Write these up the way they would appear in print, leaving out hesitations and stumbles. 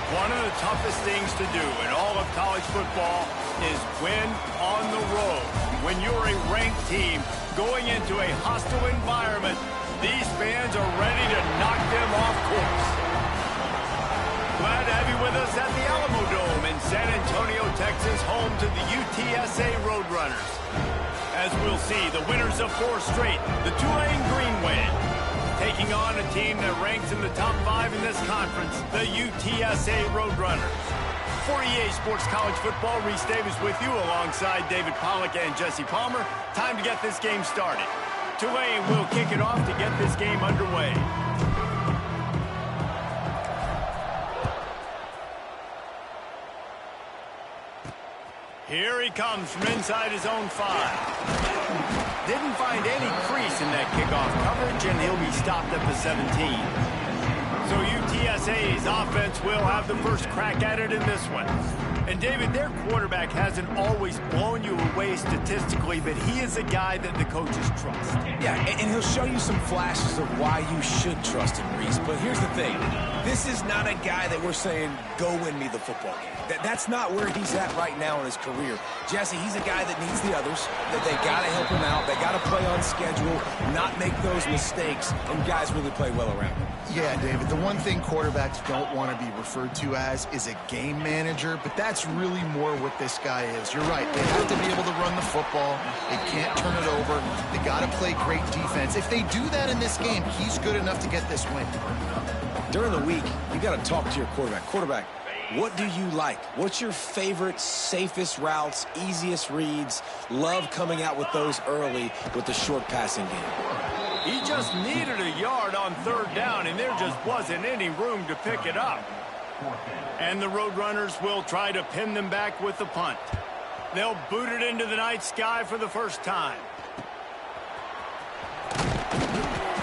One of the toughest things to do in all of college football is win on the road. When you're a ranked team going into a hostile environment, these fans are ready to knock them off course. Glad to have you with us at the Alamo Dome in San Antonio, Texas, home to the UTSA Roadrunners. As we'll see, the winners of 4 straight, the Tulane Green Wave, taking on a team that ranks in the top 5 in this conference, the UTSA Roadrunners. For EA Sports College Football, Reese Davis with you alongside David Pollack and Jesse Palmer. Time to get this game started. Tulane will kick it off to get this game underway. Here he comes from inside his own 5. Didn't find any crease in that kickoff coverage, and he'll be stopped at the 17. So UTSA's offense will have the first crack at it in this one. And David, their quarterback hasn't always blown you away statistically, but he is a guy that the coaches trust. Yeah, and he'll show you some flashes of why you should trust him, Reese. But here's the thing. This is not a guy that we're saying, go win me the football game. That's not where he's at right now in his career. Jesse, he's a guy that needs the others, that they got to help him out. They got to play on schedule, not make those mistakes, and guys really play well around him. Yeah, David, the one thing quarterbacks don't want to be referred to as is a game manager, but that's really more what this guy is. You're right. They have to be able to run the football. They can't turn it over. They got to play great defense. If they do that in this game, he's good enough to get this win. During the week, you got to talk to your quarterback. Quarterback, what do you like? What's your favorite, safest routes, easiest reads? Love coming out with those early with the short passing game. He just needed a yard on 3rd down, and there just wasn't any room to pick it up. And the Roadrunners will try to pin them back with the punt. They'll boot it into the night sky for the first time.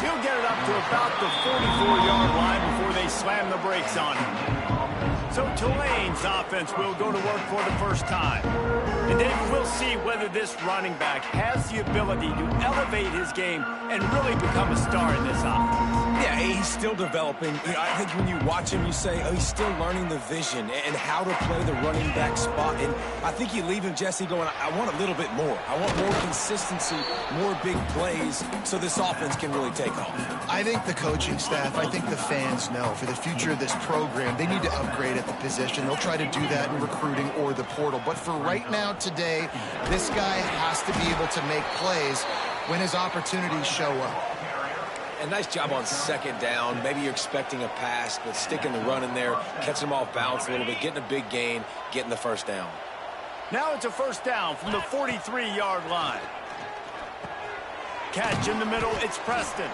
He'll get it up to about the 44-yard line before they slam the brakes on him. So Tulane's offense will go to work for the first time. And David, we'll see whether this running back has the ability to elevate his game and really become a star in this offense. Yeah, he's still developing. I think when you watch him, you say, oh, he's still learning the vision and how to play the running back spot. And I think you leave him, Jesse, going, I want a little bit more. I want more consistency, more big plays, so this offense can really take off. I think the coaching staff, I think the fans know for the future of this program, they need to upgrade at the position. They'll try to do that in recruiting or the portal. But for right now, today, this guy has to be able to make plays when his opportunities show up. And nice job on 2nd down. Maybe you're expecting a pass, but sticking the run in there, catching him off balance a little bit, getting a big gain, getting the 1st down. Now it's a 1st down from the 43-yard line. Catch in the middle, it's Preston.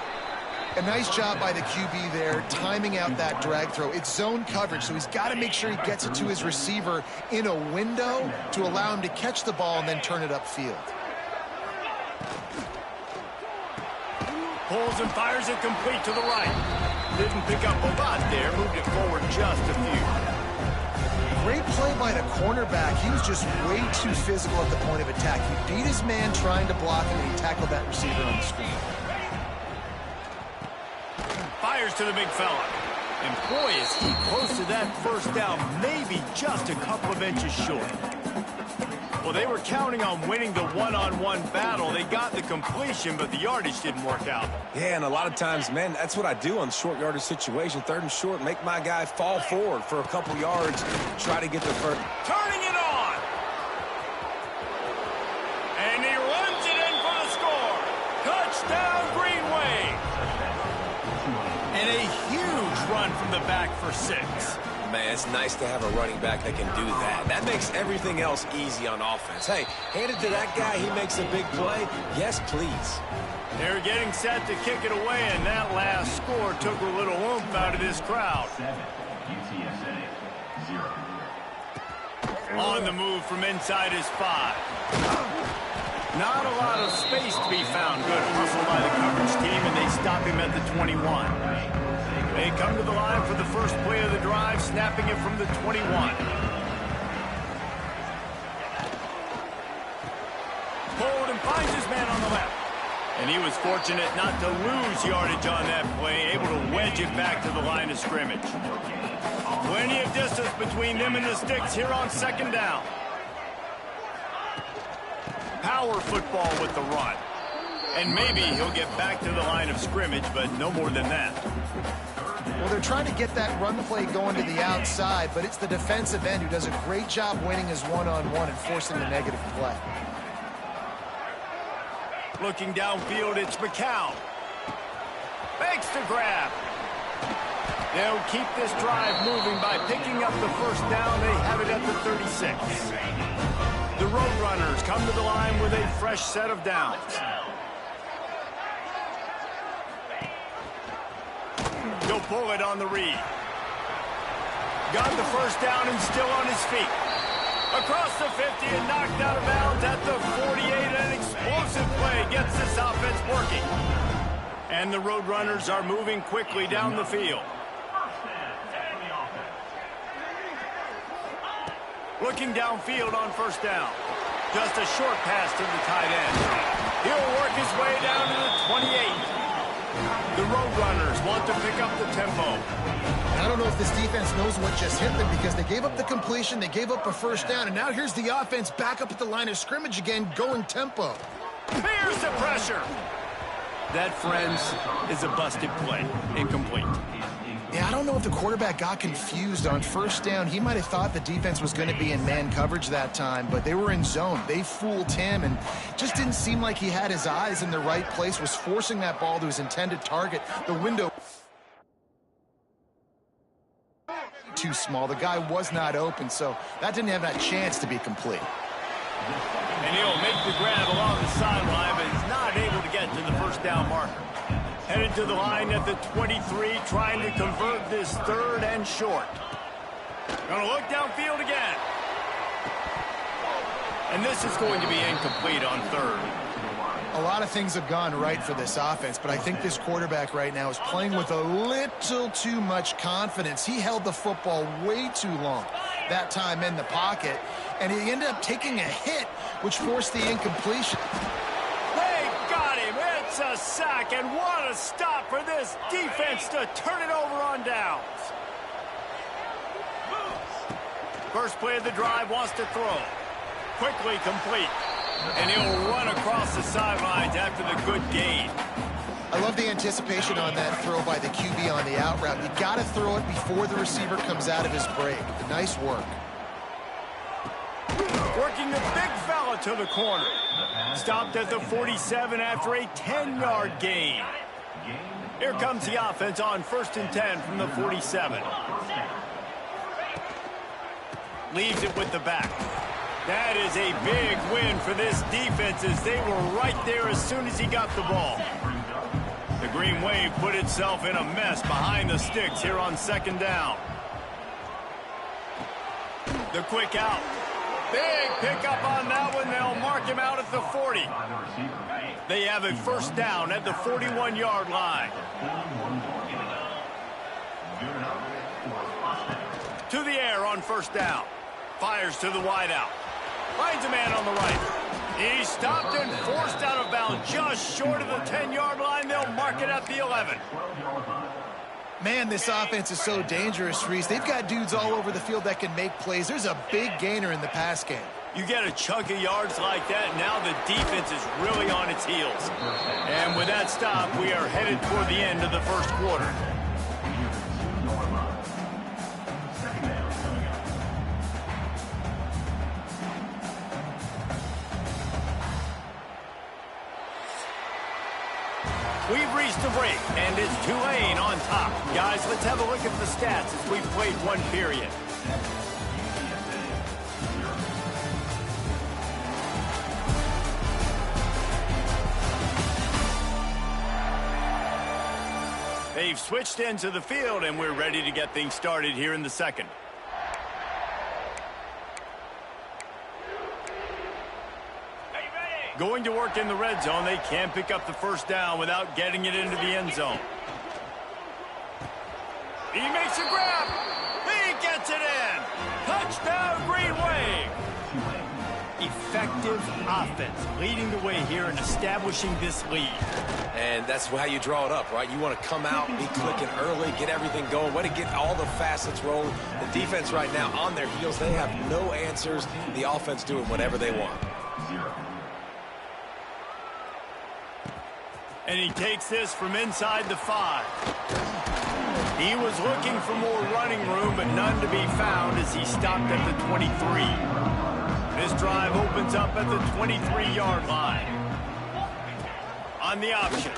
A nice job by the QB there, timing out that drag throw. It's zone coverage, so he's got to make sure he gets it to his receiver in a window to allow him to catch the ball and then turn it upfield. Pulls and fires it complete to the right. Didn't pick up a lot there, moved it forward just a few. Great play by the cornerback. He was just way too physical at the point of attack. He beat his man trying to block him, and he tackled that receiver on the screen. Fires to the big fella. And boy, is he close to that 1st down, maybe just a couple of inches short. Well, they were counting on winning the one-on-one battle. They got the completion, but the yardage didn't work out. Yeah, and a lot of times, man, that's what I do on short yardage situation. 3rd and short, make my guy fall forward for a couple yards, try to get the first. Turning it on. And he runs it in for the score. Touchdown, Green Wave. And a huge run from the back for 6. Man, it's nice to have a running back that can do that. That makes everything else easy on offense. Hey, hand it to that guy. He makes a big play. Yes, please. They're getting set to kick it away, and that last score took a little oomph out of this crowd. UTSA 0. On the move from inside his 5. Not a lot of space to be found. Good hustle by the coverage team, and they stop him at the 21. They come to the line for the first play of the drive, snapping it from the 21. Pulled and finds his man on the left. And he was fortunate not to lose yardage on that play, able to wedge it back to the line of scrimmage. Plenty of distance between them and the sticks here on second down. Power football with the run. And maybe he'll get back to the line of scrimmage, but no more than that. Well, they're trying to get that run play going to the outside, but it's the defensive end who does a great job winning his one-on-one and forcing the negative play. Looking downfield, it's McCown. Makes the grab. They'll keep this drive moving by picking up the first down. They have it at the 36. The Roadrunners come to the line with a fresh set of downs. He'll pull it on the read. Got the first down and still on his feet. Across the 50 and knocked out of bounds at the 48. An explosive play gets this offense working. And the Roadrunners are moving quickly down the field. Looking downfield on first down. Just a short pass to the tight end. He'll work his way down to the 28. The Roadrunners want to pick up the tempo. I don't know if this defense knows what just hit them because they gave up the completion, they gave up a first down, and now here's the offense back up at the line of scrimmage again, going tempo. Here's the pressure. That, friends, is a busted play. Incomplete. Yeah, I don't know if the quarterback got confused on first down. He might have thought the defense was going to be in man coverage that time, but they were in zone. They fooled him and just didn't seem like he had his eyes in the right place, was forcing that ball to his intended target. The window too small. The guy was not open, so that didn't have that chance to be complete. And he'll make the grab along the sideline, but he's not able to get to the first down marker. Headed to the line at the 23, trying to convert this third and short. Gonna look downfield again. And this is going to be incomplete on third. A lot of things have gone right for this offense, but I think this quarterback right now is playing with a little too much confidence. He held the football way too long that time in the pocket, and he ended up taking a hit, which forced the incompletion. They got him. It's a sack, and what a stop for this defense to turn it over on downs. First play of the drive, wants to throw. Quickly complete. And he'll run across the sidelines after the good gain. I love the anticipation on that throw by the QB on the out route. You got to throw it before the receiver comes out of his break. Nice work. Working the big fella to the corner. Stopped at the 47 after a 10-yard gain. Here comes the offense on 1st and 10 from the 47. Leaves it with the back. That is a big win for this defense as they were right there as soon as he got the ball. The Green Wave put itself in a mess behind the sticks here on 2nd down. The quick out. Big pickup on that one. They'll mark him out at the 40. They have a first down at the 41-yard line. To the air on first down. Fires to the wideout. Finds a man on the right. He's stopped and forced out of bounds just short of the 10-yard line. They'll mark it at the 11. Man, this offense is so dangerous, Reese. They've got dudes all over the field that can make plays. There's a big gainer in the pass game. You get a chunk of yards like that, now the defense is really on its heels. And with that stop, we are headed toward the end of the first quarter. We've reached the break, and it's Tulane on top. Guys, let's have a look at the stats as we've played one period. They've switched into the field, and we're ready to get things started here in the second. Going to work in the red zone. They can't pick up the first down without getting it into the end zone. He makes a grab. He gets it in. Touchdown, Green Wave. effective offense leading the way here and establishing this lead. And that's how you draw it up, right? You want to come out, be clicking early, get everything going, way to get all the facets rolling. The defense right now on their heels, they have no answers. The offense doing whatever they want. And he takes this from inside the 5. He was looking for more running room, but none to be found as he stopped at the 23. This drive opens up at the 23-yard line. On the option.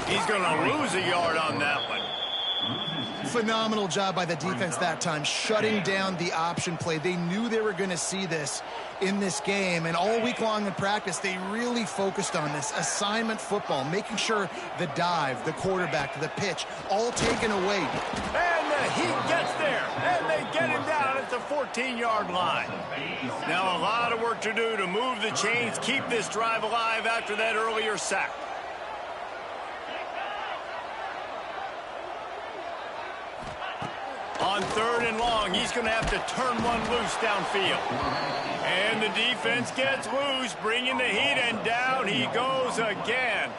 He's going to lose a yard on that one. Phenomenal job by the defense that time, shutting down the option play. They knew they were going to see this in this game, and all week long in practice, they really focused on this assignment football, making sure the dive, the quarterback, the pitch, all taken away. And the Heat gets there, and they get him down at the 14-yard line. Now a lot of work to do to move the chains, keep this drive alive after that earlier sack. On 3rd and long, he's going to have to turn one loose downfield. And the defense gets loose, bringing the Heat, and down he goes again.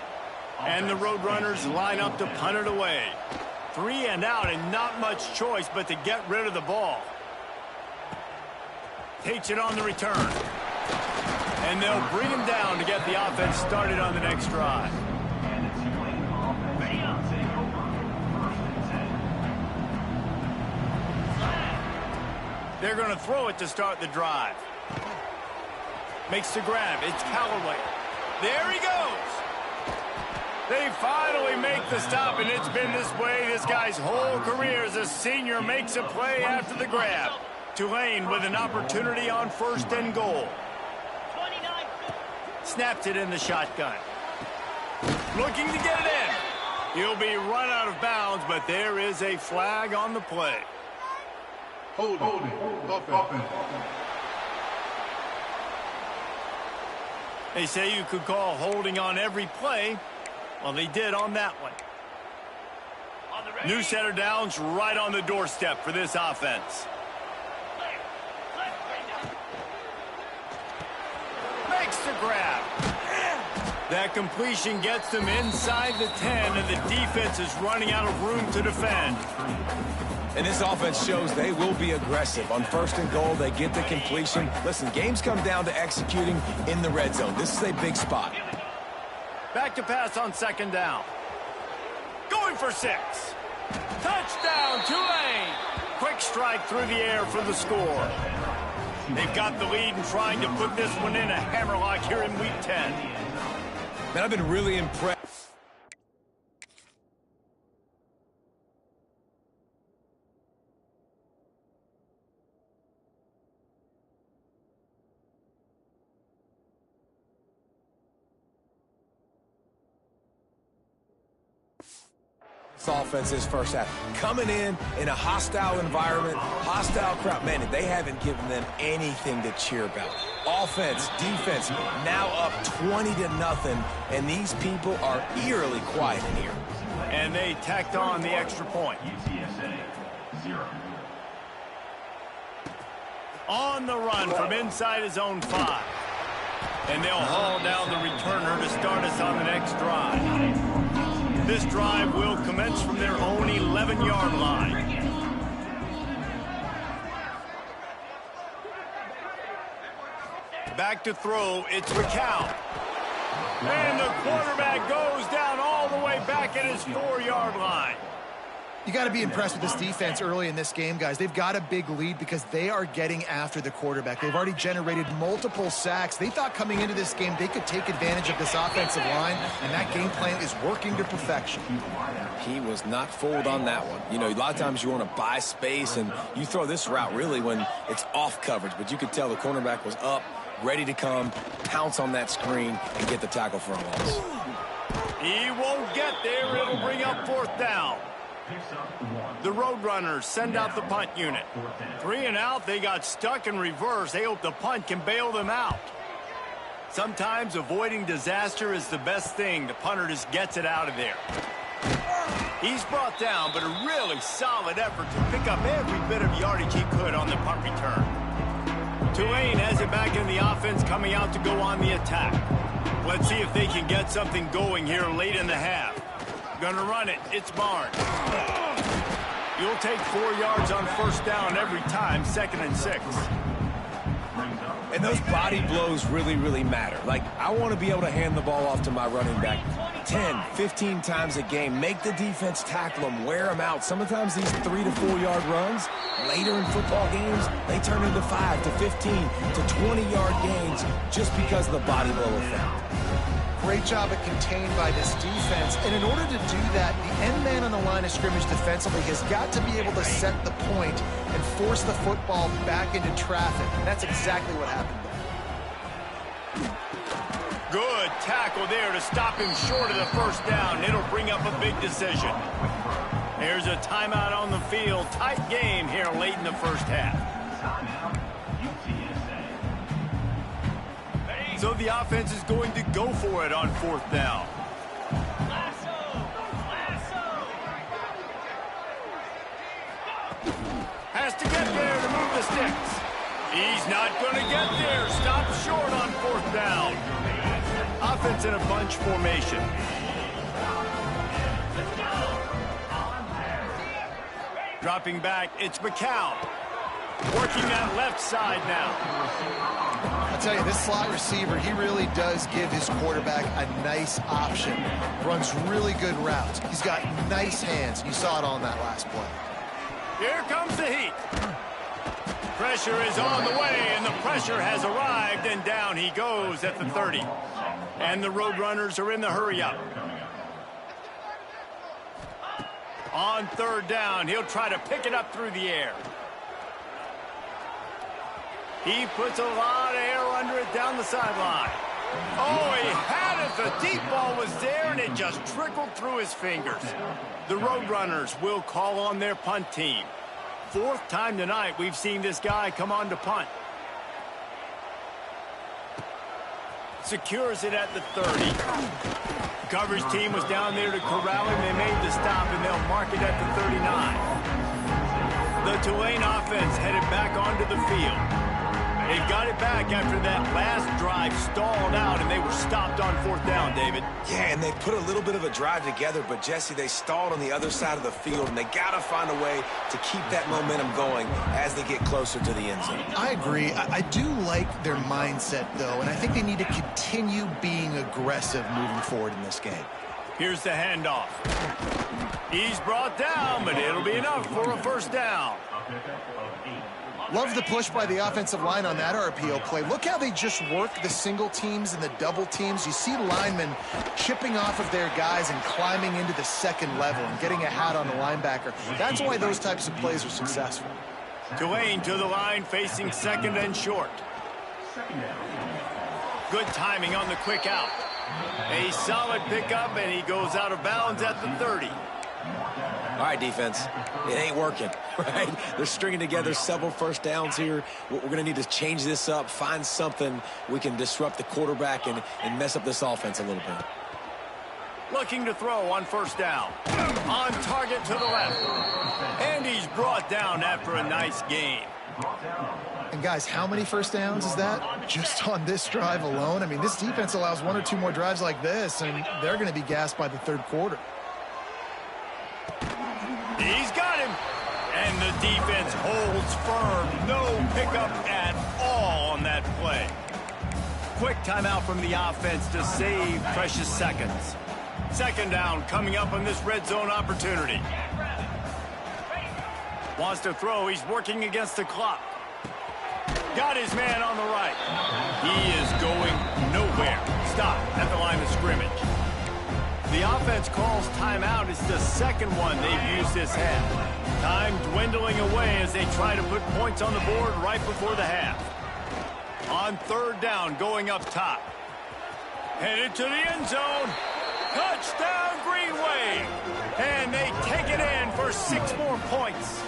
And the Roadrunners line up to punt it away. 3 and out, and not much choice but to get rid of the ball. Takes it on the return. And they'll bring him down to get the offense started on the next drive. They're going to throw it to start the drive. Makes the grab. It's Callaway. There he goes. They finally make the stop, and it's been this way this guy's whole career as a senior. Makes a play after the grab. Tulane with an opportunity on 1st and goal. Snaps it in the shotgun. Looking to get it in. He'll be run out of bounds, but there is a flag on the play. Hold it. They say you could call holding on every play. Well, they did on that one. New set of downs right on the doorstep for this offense. Makes the grab. That completion gets them inside the 10, and the defense is running out of room to defend. And this offense shows they will be aggressive. On 1st and goal, they get the completion. Listen, games come down to executing in the red zone. This is a big spot. Back to pass on 2nd down. Going for 6. Touchdown, Tulane. Quick strike through the air for the score. They've got the lead and trying to put this one in a hammerlock here in Week 10. Man, I've been really impressed. This offense is first half. Coming in a hostile environment, hostile crowd. Man, they haven't given them anything to cheer about. Offense, defense, now up 20-0, and these people are eerily quiet in here. And they tacked on the extra point. UTSA 0. On the run from inside his own 5. And they'll haul down the returner to start us on the next drive. This drive will commence from their own 11-yard line. Back to throw, it's McCown. And the quarterback goes down all the way back at his 4-yard line. You got to be impressed with this defense early in this game, guys. They've got a big lead because they are getting after the quarterback. They've already generated multiple sacks. They thought coming into this game they could take advantage of this offensive line, and that game plan is working to perfection. He was not fooled on that one. You know, a lot of times you want to buy space, and you throw this route really when it's off coverage, but you could tell the cornerback was up, ready to come, pounce on that screen, and get the tackle for a loss. He won't get there. It'll bring up 4th down. The Roadrunners send out the punt unit. 3 and out, they got stuck in reverse. They hope the punt can bail them out. Sometimes avoiding disaster is the best thing. The punter just gets it out of there. He's brought down, but a really solid effort to pick up every bit of yardage he could on the punt return. Tulane has it back in the offense, coming out to go on the attack. Let's see if they can get something going here late in the half. Gonna run it. It's Barnes. You'll take 4 yards on first down every time, 2nd and 6. And those body blows really, really matter. Like, I want to be able to hand the ball off to my running back 10, 15 times a game. Make the defense tackle them, wear them out. Sometimes these 3 to 4 yard runs, later in football games, they turn into 5 to 15 to 20-yard gains just because of the body blow effect. Great job at contained by this defense. And in order to do that, the end man on the line of scrimmage defensively has got to be able to set the point and force the football back into traffic. And that's exactly what happened there. Good tackle there to stop him short of the first down. It'll bring up a big decision. There's a timeout on the field. Tight game here late in the first half. So the offense is going to go for it on 4th down. Has to get there to move the sticks. He's not going to get there. Stop short on 4th down. Offense in a bunch formation. Dropping back, it's McCown. Working that left side now. I'll tell you, this slot receiver, he really does give his quarterback a nice option. Runs really good routes. He's got nice hands. You saw it on that last play. Here comes the heat. Pressure is on the way, and the pressure has arrived, and down he goes at the 30. And the Roadrunners are in the hurry-up. On 3rd down, he'll try to pick it up through the air. He puts a lot of air under it down the sideline. Oh, he had it. The deep ball was there, and it just trickled through his fingers. The Roadrunners will call on their punt team. 4th time tonight we've seen this guy come on to punt. Secures it at the 30. Coverage team was down there to corral him. They made the stop, and they'll mark it at the 39. The Tulane offense headed back onto the field. They've got it back after that last drive stalled out, and they were stopped on 4th down, David. Yeah, and they put a little bit of a drive together, but, Jesse, they stalled on the other side of the field, and they got to find a way to keep that momentum going as they get closer to the end zone. I agree. I do like their mindset, though, and I think they need to continue being aggressive moving forward in this game. Here's the handoff. He's brought down, but it'll be enough for a first down. Love the push by the offensive line on that RPO play. Look how they just work the single teams and the double teams. You see linemen chipping off of their guys and climbing into the second level and getting a hat on the linebacker. That's why those types of plays are successful. Tulane to the line, facing 2nd and short. Good timing on the quick out. A solid pickup, and he goes out of bounds at the 30. All right, defense, it ain't working, right? They're stringing together several first downs here. We're going to need to change this up, find something we can disrupt the quarterback and mess up this offense a little bit. Looking to throw on 1st down. On target to the left. And he's brought down after a nice gain. And, guys, how many first downs is that just on this drive alone? I mean, this defense allows 1 or 2 more drives like this, and they're going to be gassed by the 3rd quarter. He's got him. And the defense holds firm. No pickup at all on that play. Quick timeout from the offense to save precious seconds. 2nd down coming up on this red zone opportunity. Wants to throw. He's working against the clock. Got his man on the right. He is going nowhere. Stop at the line of scrimmage. The offense calls timeout. It's the 2nd one they've used this half. Time dwindling away as they try to put points on the board right before the half. On 3rd down, going up top. Headed to the end zone. Touchdown, Green Wave. And they take it in for 6 more points.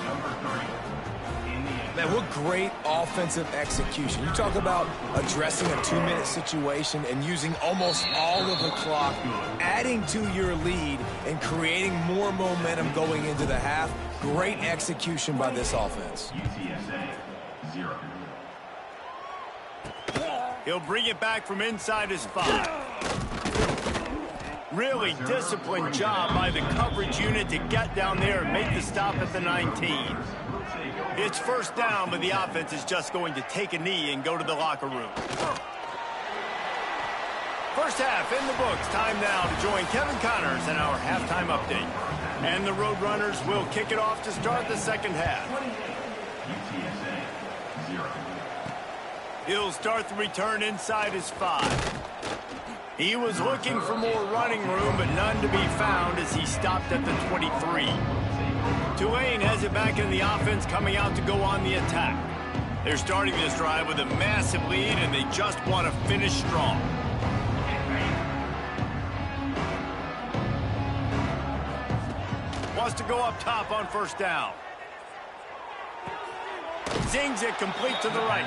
Man, what great offensive execution. You talk about addressing a 2-minute situation and using almost all of the clock, adding to your lead and creating more momentum going into the half. Great execution by this offense. UTSA 0. He'll bring it back from inside his 5. Really disciplined job by the coverage unit to get down there and make the stop at the 19. It's first down, but the offense is just going to take a knee and go to the locker room. First half in the books. Time now to join Kevin Connors in our halftime update. And the Roadrunners will kick it off to start the second half. UTSA 0. He'll start the return inside his 5. He was looking for more running room, but none to be found as he stopped at the 23. Tulane has it back in the offense, coming out to go on the attack. They're starting this drive with a massive lead, and they just want to finish strong. Wants to go up top on first down. Zings it complete to the right.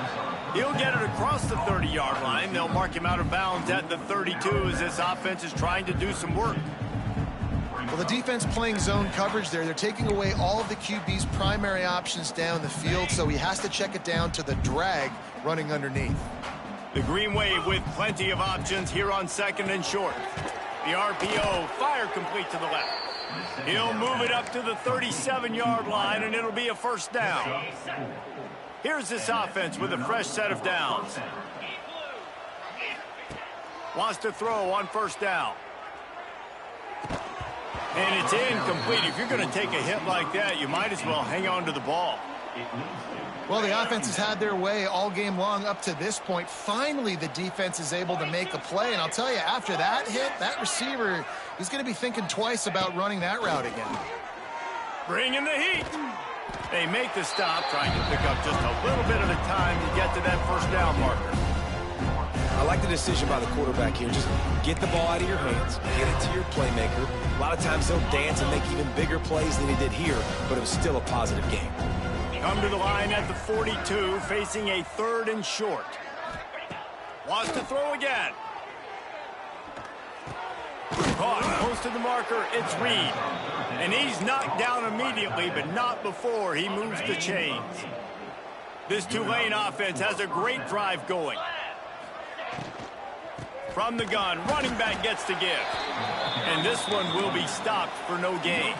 He'll get it across the 30-yard line. They'll mark him out of bounds at the 32 as this offense is trying to do some work. Well, the defense playing zone coverage there. They're taking away all of the QB's primary options down the field, so he has to check it down to the drag running underneath. The Green Wave with plenty of options here on second and short. The RPO, fire complete to the left. He'll move it up to the 37-yard line, and it'll be a first down. Here's this offense with a fresh set of downs. Wants to throw on first down. And it's incomplete. If you're going to take a hit like that, you might as well hang on to the ball. Well, the offense has had their way all game long up to this point. Finally, the defense is able to make a play. And I'll tell you, after that hit, that receiver, he's going to be thinking twice about running that route again. Bringing the heat. They make the stop, trying to pick up just a little bit of the time to get to that first down marker. I like the decision by the quarterback here. Just get the ball out of your hands, get it to your playmaker. A lot of times he'll dance and make even bigger plays than he did here, but it was still a positive game. Come to the line at the 42, facing a 3rd and short. Wants to throw again. Caught close to the marker, it's Reed. And he's knocked down immediately, but not before he moves the chains. This Tulane offense has a great drive going. From the gun, running back gets to give. And this one will be stopped for no gain.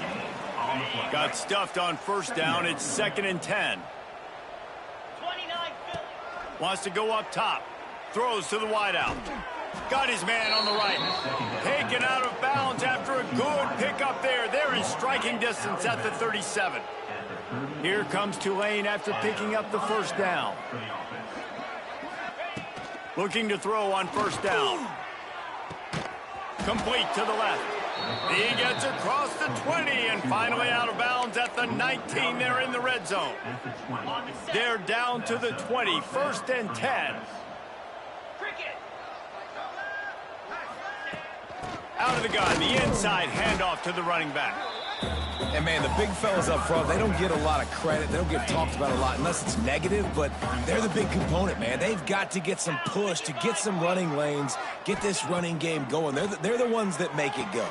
Got stuffed on first down. It's 2nd and 10. Wants to go up top. Throws to the wideout. Got his man on the right. Taken out of bounds after a good pickup there. They're in striking distance at the 37. Here comes Tulane after picking up the first down. Looking to throw on first down. Complete to the left. He gets across the 20 and finally out of bounds at the 19. They're in the red zone. They're down to the 20. 1st and 10. Out of the gun, the inside handoff to the running back. And, man, the big fellas up front, they don't get a lot of credit. They don't get talked about a lot unless it's negative, but they're the big component, man. They've got to get some push, to get some running lanes, get this running game going. They're the ones that make it go.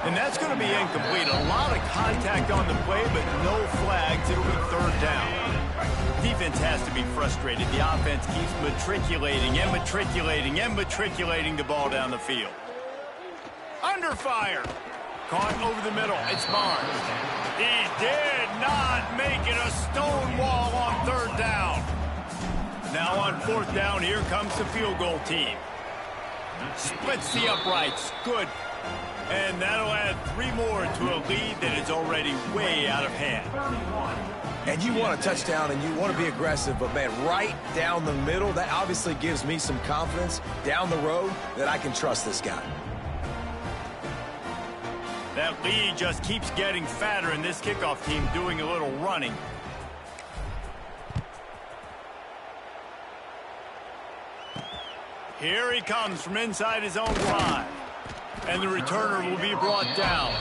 And that's going to be incomplete. A lot of contact on the play, but no flags. It'll be 3rd down. Defense has to be frustrated. The offense keeps matriculating and matriculating and matriculating the ball down the field. Under fire. Caught over the middle. It's Barnes. He did not make it a stone wall on 3rd down. Now on 4th down, here comes the field goal team. Splits the uprights. Good. And that'll add 3 more to a lead that is already way out of hand. And you want a touchdown and you want to be aggressive, but, man, right down the middle, that obviously gives me some confidence down the road that I can trust this guy. That lead just keeps getting fatter, and this kickoff team doing a little running. Here he comes from inside his own 5. And the returner will be brought down.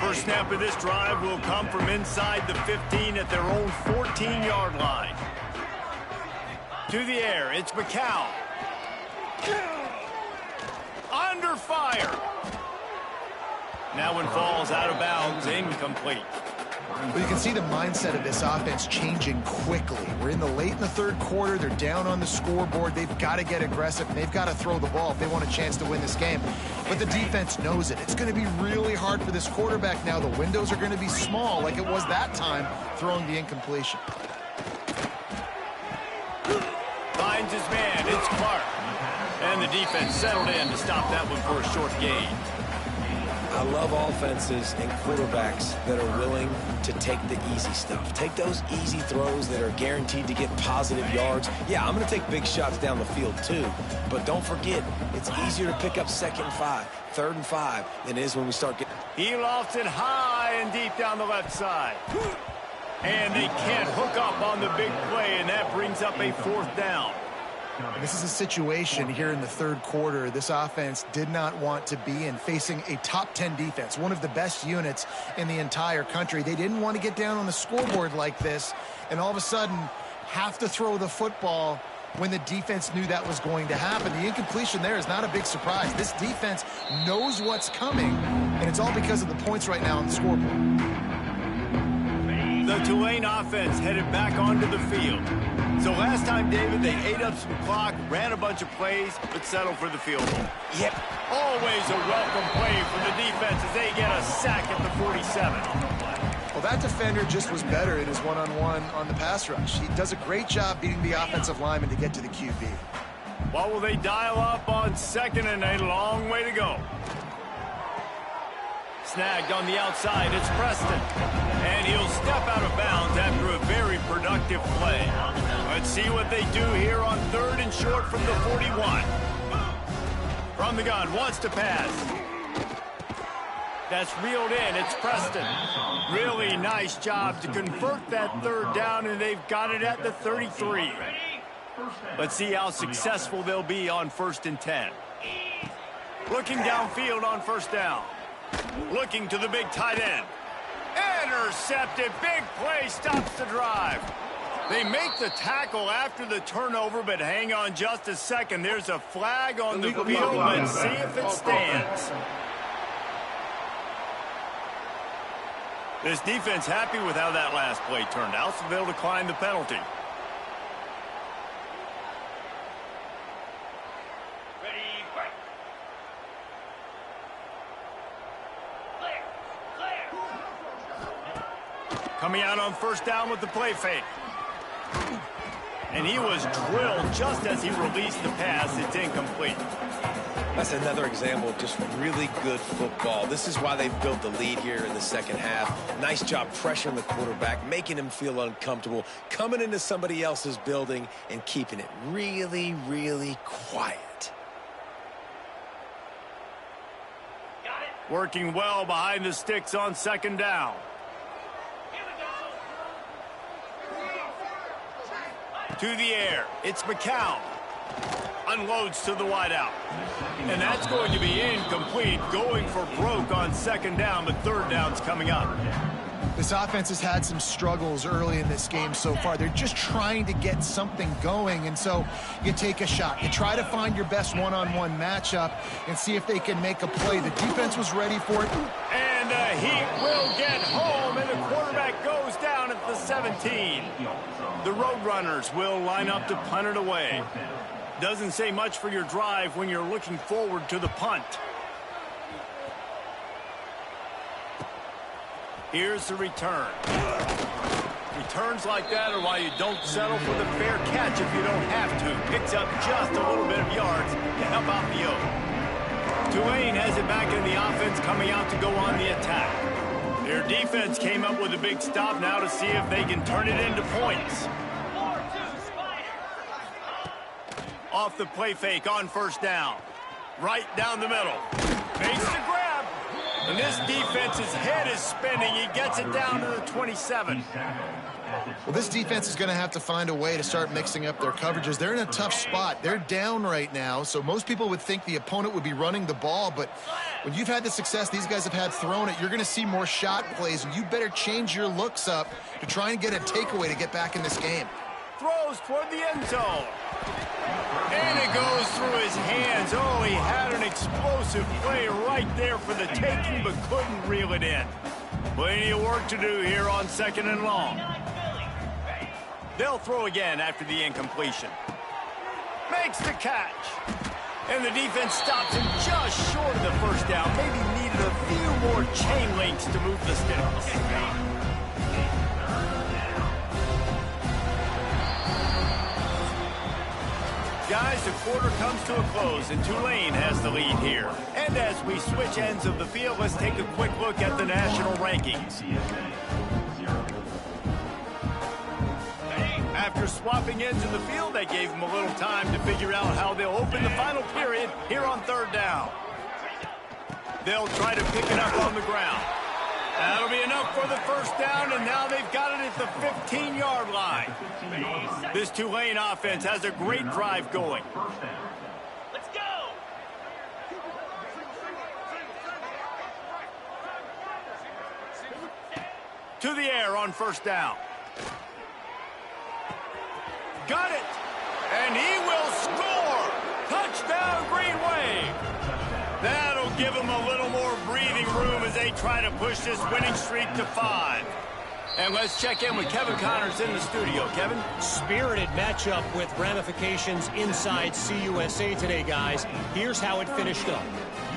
First snap of this drive will come from inside the 15 at their own 14-yard line. To the air, it's McCown. Under fire. Now one falls out of bounds, incomplete. Well, you can see the mindset of this offense changing quickly. We're late in the third quarter. They're down on the scoreboard. They've got to get aggressive, and they've got to throw the ball if they want a chance to win this game. But the defense knows it. It's going to be really hard for this quarterback now. The windows are going to be small like it was that time throwing the incompletion. Finds his man. It's Clark. And the defense settled in to stop that one for a short gain. I love offenses and quarterbacks that are willing to take the easy stuff. Take those easy throws that are guaranteed to get positive yards. Yeah, I'm going to take big shots down the field too. But don't forget, it's easier to pick up 2nd and 5, 3rd and 5 than it is when we start getting... He lofts it high and deep down the left side. And they can't hook up on the big play, and that brings up a 4th down. This is a situation here in the third quarter this offense did not want to be in, facing a top 10 defense, one of the best units in the entire country. They didn't want to get down on the scoreboard like this and all of a sudden have to throw the football when the defense knew that was going to happen. The incompletion there is not a big surprise. This defense knows what's coming, and it's all because of the points right now on the scoreboard. The Tulane offense headed back onto the field. So last time, David, they ate up some clock, ran a bunch of plays, but settled for the field goal. Yep. Always a welcome play for the defense as they get a sack at the 47. Well, that defender just was better in his one-on-one on the pass rush. He does a great job beating the offensive lineman to get to the QB. What will they dial up on 2nd and a long way to go? Snagged on the outside, it's Preston. And he'll step out of bounds after a very productive play. Let's see what they do here on 3rd and short from the 41. From the gun, wants to pass. That's reeled in, it's Preston. Really nice job to convert that 3rd down, and they've got it at the 33. Let's see how successful they'll be on 1st and 10. Looking downfield on 1st down. Looking to the big tight end. Intercepted. Big play stops the drive. They make the tackle after the turnover, but hang on just a second. There's a flag on the field. Let's see if it stands. This defense happy with how that last play turned out, so they'll decline the penalty. Coming out on 1st down with the play fake. And he was drilled just as he released the pass. It's incomplete. That's another example of just really good football. This is why they've built the lead here in the 2nd half. Nice job pressuring the quarterback, making him feel uncomfortable, coming into somebody else's building and keeping it really, really quiet. Working well behind the sticks on 2nd down. To the air, it's McCown. Unloads to the wideout. And that's going to be incomplete, going for broke on 2nd down, but 3rd down's coming up. This offense has had some struggles early in this game so far. They're just trying to get something going, and so you take a shot. You try to find your best one-on-one matchup and see if they can make a play. The defense was ready for it. And the Heat will get home, and the quarterback goes down at the 17. The Roadrunners will line up to punt it away. Doesn't say much for your drive when you're looking forward to the punt. Here's the return. Returns like that are why you don't settle for the fair catch if you don't have to. Picks up just a little bit of yards to help out the Oak. Tulane has it back in the offense, coming out to go on the attack. Their defense came up with a big stop now to see if they can turn it into points. Off the play fake on 1st down. Right down the middle. Makes the grab. And this defense's head is spinning. He gets it down to the 27. Well, this defense is going to have to find a way to start mixing up their coverages. They're in a tough spot. They're down right now, so most people would think the opponent would be running the ball, but when you've had the success these guys have had throwing it, you're going to see more shot plays, and you better change your looks up to try and get a takeaway to get back in this game. Throws toward the end zone. And it goes through his hands. Oh, he had an explosive play right there for the taking, but couldn't reel it in. Plenty of work to do here on 2nd and long. They'll throw again after the incompletion. Makes the catch. And the defense stops him just short of the first down. Maybe needed a few more chain links to move the sticks. Guys, the quarter comes to a close, and Tulane has the lead here. And as we switch ends of the field, let's take a quick look at the national rankings. After swapping ends of the field, that gave them a little time to figure out how they'll open the final period here on 3rd down. They'll try to pick it up on the ground. That'll be enough for the first down, and now they've got it at the 15-yard line. This Tulane offense has a great drive going. Let's go! To the air on 1st down. Got it! And he will score! Touchdown, Green Wave! That'll give them a little more breathing room as they try to push this winning streak to 5. And let's check in with Kevin Connors in the studio. Kevin? Spirited matchup with ramifications inside CUSA today, guys. Here's how it finished up.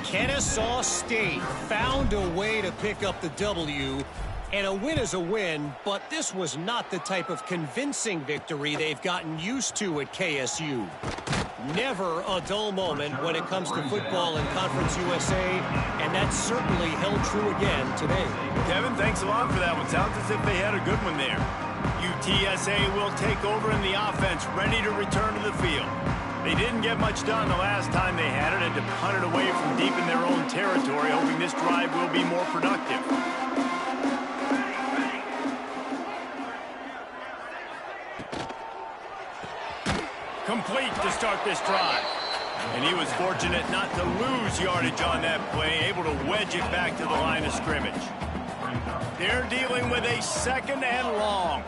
Kennesaw State found a way to pick up the W, and a win is a win, but this was not the type of convincing victory they've gotten used to at KSU. Never a dull moment when it comes to football in Conference USA, and that certainly held true again today. Kevin, thanks a lot for that one. Sounds as if they had a good one there. UTSA will take over in the offense, ready to return to the field. They didn't get much done the last time they had it, and to punt it away from deep in their own territory, hoping this drive will be more productive. Complete to start this drive. And he was fortunate not to lose yardage on that play, able to wedge it back to the line of scrimmage. They're dealing with a 2nd and long.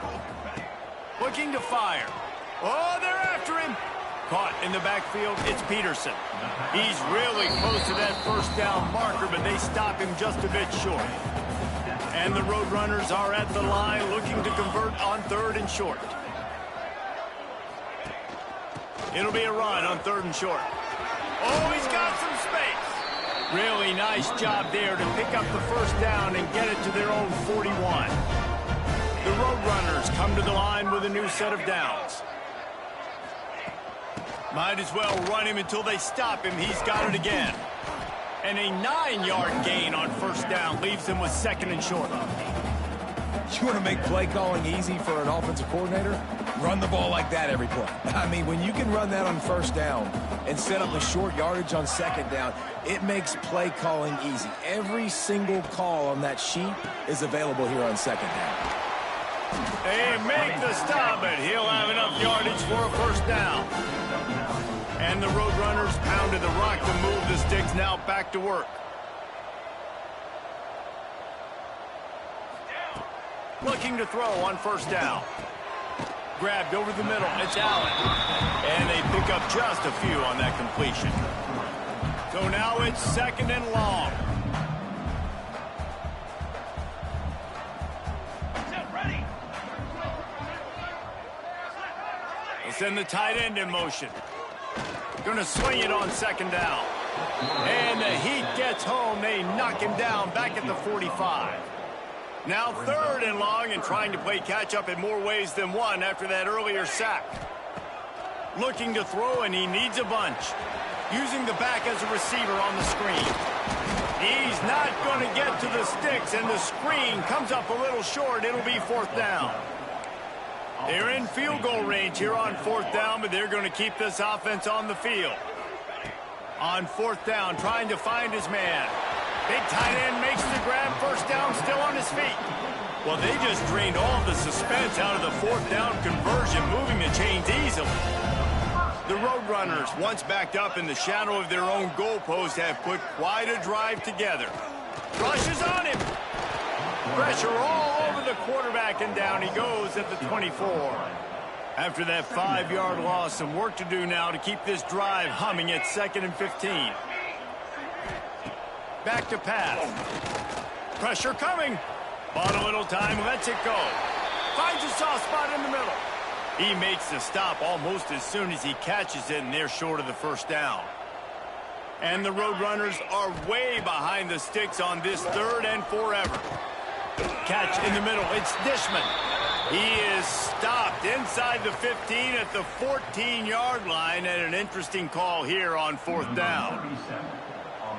Looking to fire. Oh, they're after him. Caught in the backfield, it's Peterson. He's really close to that first down marker, but they stop him just a bit short. And the Roadrunners are at the line looking to convert on 3rd and short. It'll be a run on 3rd and short. Oh, he's got some space. Really nice job there to pick up the first down and get it to their own 41. The Roadrunners come to the line with a new set of downs. Might as well run him until they stop him. He's got it again. And a 9-yard gain on 1st down leaves him with 2nd and short. You want to make play calling easy for an offensive coordinator? Run the ball like that every play. I mean, when you can run that on 1st down and set up the short yardage on 2nd down, it makes play calling easy. Every single call on that sheet is available here on 2nd down. They make the stop, but he'll have enough yardage for a 1st down. And the Roadrunners pounded the rock to move the sticks, now back to work. Looking to throw on 1st down. Grabbed over the middle. It's Allen. And they pick up just a few on that completion. So now it's 2nd and long. They send the tight end in motion. Going to swing it on 2nd down. And the heat gets home. They knock him down back at the 45. Now 3rd and long, and trying to play catch-up in more ways than one after that earlier sack. Looking to throw, and he needs a bunch. Using the back as a receiver on the screen. He's not going to get to the sticks, and the screen comes up a little short. It'll be 4th down. They're in field goal range here on 4th down, but they're going to keep this offense on the field. On 4th down, trying to find his man. Big tight end makes the grab, 1st down, still on his feet. Well, they just drained all the suspense out of the 4th down conversion, moving the chains easily. The Roadrunners, once backed up in the shadow of their own goalpost, have put quite a drive together. Rushes on him. Pressure all over the quarterback, and down he goes at the 24. After that 5-yard loss, some work to do now to keep this drive humming at 2nd and 15. Back to pass. Pressure coming. Bought a little time, lets it go. Finds a soft spot in the middle. He makes the stop almost as soon as he catches it, and they're short of the first down. And the Roadrunners are way behind the sticks on this 3rd and forever. Catch in the middle. It's Dishman. He is stopped inside the 15 at the 14-yard line, and an interesting call here on 4th down.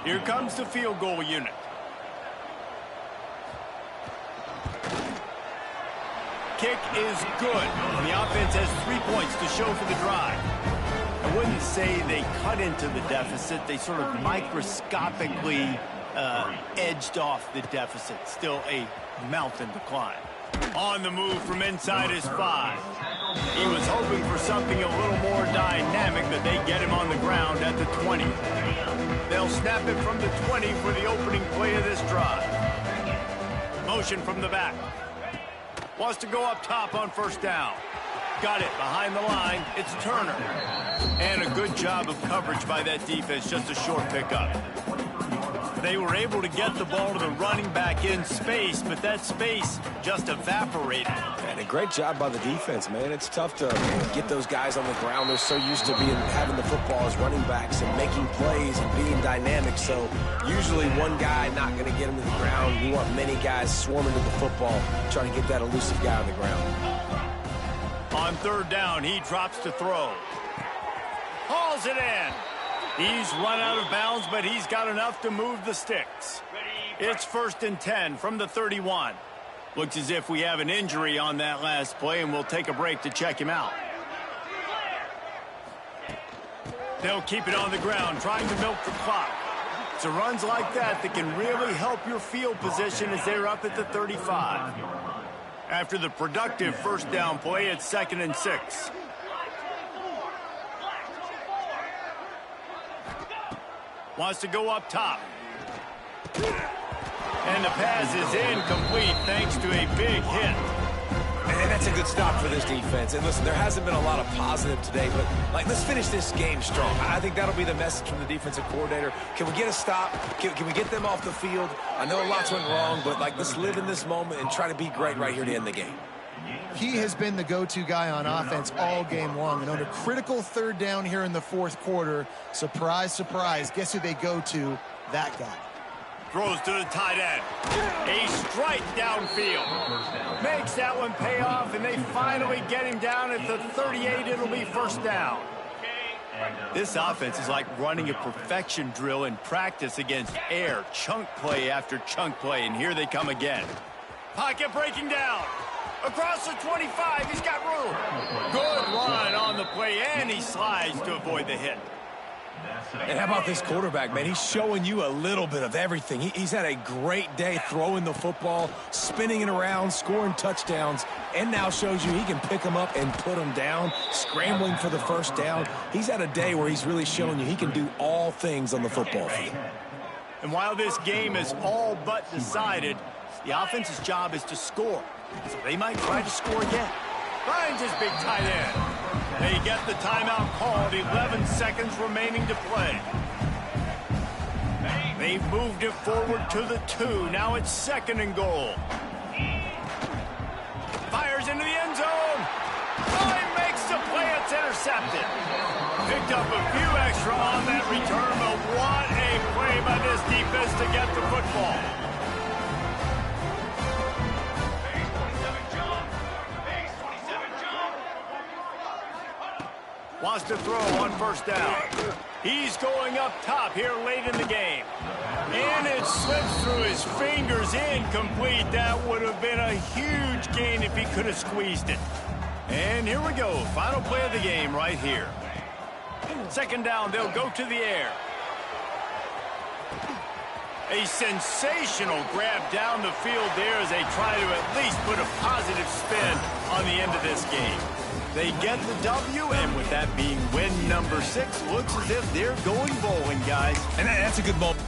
Here comes the field goal unit. Kick is good. And the offense has 3 points to show for the drive. I wouldn't say they cut into the deficit. They sort of microscopically edged off the deficit. Still a mountain to climb. On the move from inside his 5. He was hoping for something a little more dynamic, but they get him on the ground at the 20. They'll snap it from the 20 for the opening play of this drive. Motion from the back. Wants to go up top on 1st down. Got it behind the line. It's Turner. And a good job of coverage by that defense. Just a short pickup. They were able to get the ball to the running back in space, but that space just evaporated. And a great job by the defense, man. It's tough to get those guys on the ground. They're so used to having the football as running backs and making plays and being dynamic. So usually one guy not going to get him to the ground. You want many guys swarming to the football, trying to get that elusive guy on the ground. On 3rd down, he drops to throw. Hauls it in. He's run out of bounds, but he's got enough to move the sticks. It's 1st and 10 from the 31. Looks as if we have an injury on that last play, and we'll take a break to check him out. They'll keep it on the ground, trying to milk the clock. It's runs like that that can really help your field position as they're up at the 35. After the productive 1st down play, it's 2nd and 6. Wants to go up top. And the pass is incomplete thanks to a big hit. And that's a good stop for this defense. And listen, there hasn't been a lot of positive today, but let's finish this game strong. I think that'll be the message from the defensive coordinator. Can we get a stop? Can we get them off the field? I know lots went wrong, but let's live in this moment and try to be great right here to end the game. He has been the go-to guy on offense all game long. And on a critical 3rd down here in the 4th quarter, surprise, surprise, guess who they go to? That guy. Throws to the tight end. A strike downfield. Makes that one pay off, and they finally get him down at the 38. It'll be 1st down. This offense is like running a perfection drill in practice against air. Chunk play after chunk play, and here they come again. Pocket breaking down. Across the 25, he's got room. Good run on the play, and he slides to avoid the hit. And how about this quarterback, man? He's showing you a little bit of everything. He's had a great day throwing the football, spinning it around, scoring touchdowns, and now shows you he can pick them up and put them down, scrambling for the 1st down. He's had a day where he's really showing you he can do all things on the football field. And while this game is all but decided, the offense's job is to score. So they might try to score again. Finds his big tight end. They get the timeout called, 11 seconds remaining to play. They've moved it forward to the 2. Now it's 2nd and goal. Fires into the end zone. Oh, he makes the play. It's intercepted. Picked up a few extra on that return, but what a play by this defense to get the football. Wants to throw on 1st down. He's going up top here late in the game. And it slips through his fingers, incomplete. That would have been a huge gain if he could have squeezed it. And here we go. Final play of the game right here. 2nd down, they'll go to the air. A sensational grab down the field there as they try to at least put a positive spin on the end of this game. They get the W, and with that being win number 6, looks as if they're going bowling, guys. And that's a good moment.